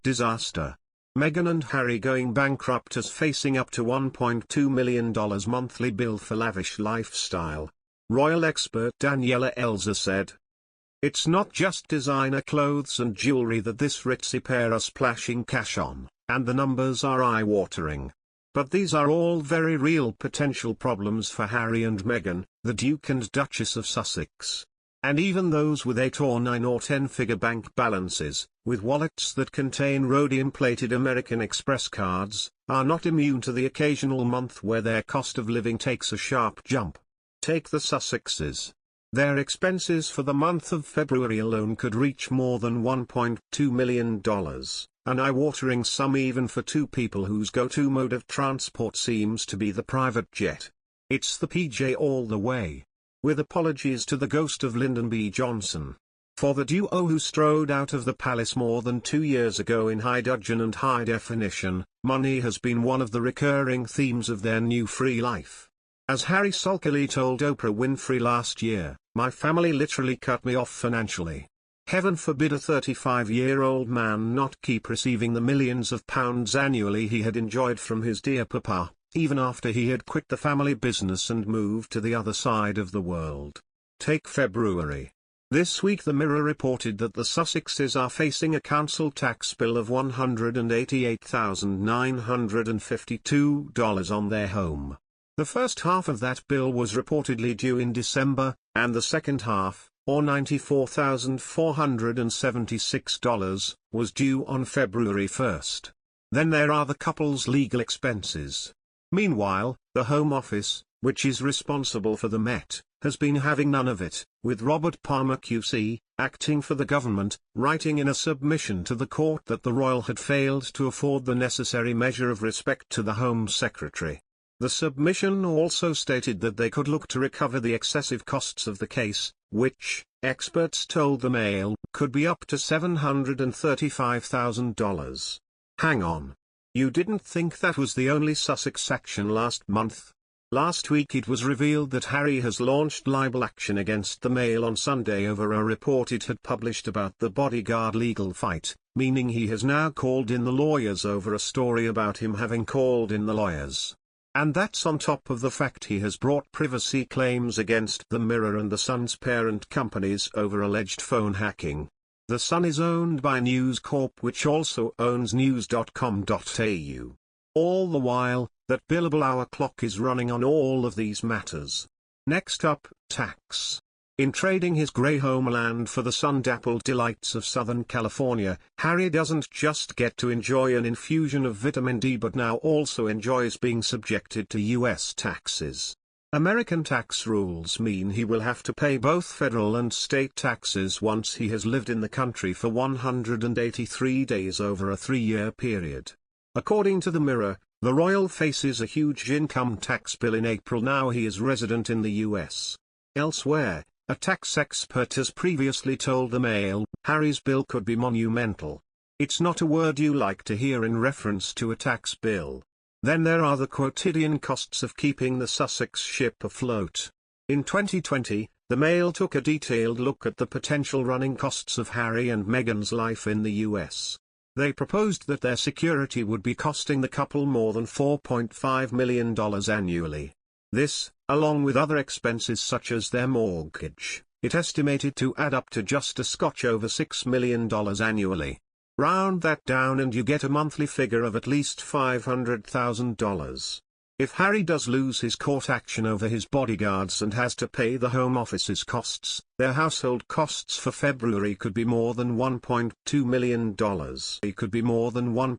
disaster. Meghan and Harry going bankrupt as facing up to $1.2 million monthly bill for lavish lifestyle. Royal expert Daniela Elser said, "It's not just designer clothes and jewellery that this ritzy pair are splashing cash on, and the numbers are eye-watering. But these are all very real potential problems for Harry and Meghan, the Duke and Duchess of Sussex. And even those with 8 or 9 or 10-figure bank balances, with wallets that contain rhodium-plated American Express cards, are not immune to the occasional month where their cost of living takes a sharp jump. Take the Sussexes. Their expenses for the month of February alone could reach more than $1.2 million, an eye-watering sum even for two people whose go-to mode of transport seems to be the private jet. It's the PJ all the way. With apologies to the ghost of Lyndon B. Johnson. For the duo who strode out of the palace more than 2 years ago in high dudgeon and high definition, money has been one of the recurring themes of their new free life. As Harry sulkily told Oprah Winfrey last year, "My family literally cut me off financially. Heaven forbid a 35-year-old man not keep receiving the millions of pounds annually he had enjoyed from his dear papa, even after he had quit the family business and moved to the other side of the world." Take February. This week the Mirror reported that the Sussexes are facing a council tax bill of $188,952 on their home. The first half of that bill was reportedly due in December, and the second half, or $94,476, was due on February 1st. Then there are the couple's legal expenses. Meanwhile, the Home Office, which is responsible for the Met, has been having none of it, with Robert Palmer QC, acting for the government, writing in a submission to the court that the royal had failed to afford the necessary measure of respect to the Home Secretary. The submission also stated that they could look to recover the excessive costs of the case, which, experts told the Mail, could be up to $735,000. Hang on. You didn't think that was the only Sussex action last month? Last week it was revealed that Harry has launched libel action against the Mail on Sunday over a report it had published about the bodyguard legal fight, meaning he has now called in the lawyers over a story about him having called in the lawyers. And that's on top of the fact he has brought privacy claims against the Mirror and the Sun's parent companies over alleged phone hacking. The Sun is owned by News Corp, which also owns news.com.au. All the while, that billable hour clock is running on all of these matters. Next up, tax. In trading his grey homeland for the sun-dappled delights of Southern California, Harry doesn't just get to enjoy an infusion of vitamin D but now also enjoys being subjected to US taxes. American tax rules mean he will have to pay both federal and state taxes once he has lived in the country for 183 days over a 3-year period. According to the Mirror, the royal faces a huge income tax bill in April now he is resident in the US. Elsewhere, a tax expert has previously told the Mail, Harry's bill could be monumental. It's not a word you like to hear in reference to a tax bill. Then there are the quotidian costs of keeping the Sussex ship afloat. In 2020, the Mail took a detailed look at the potential running costs of Harry and Meghan's life in the US. They proposed that their security would be costing the couple more than $4.5 million annually. This, along with other expenses such as their mortgage, it estimated to add up to just a scotch over $6 million annually. Round that down and you get a monthly figure of at least $500,000. If Harry does lose his court action over his bodyguards and has to pay the Home Office's costs, their household costs for February could be more than $1.2 million. It could be more than $1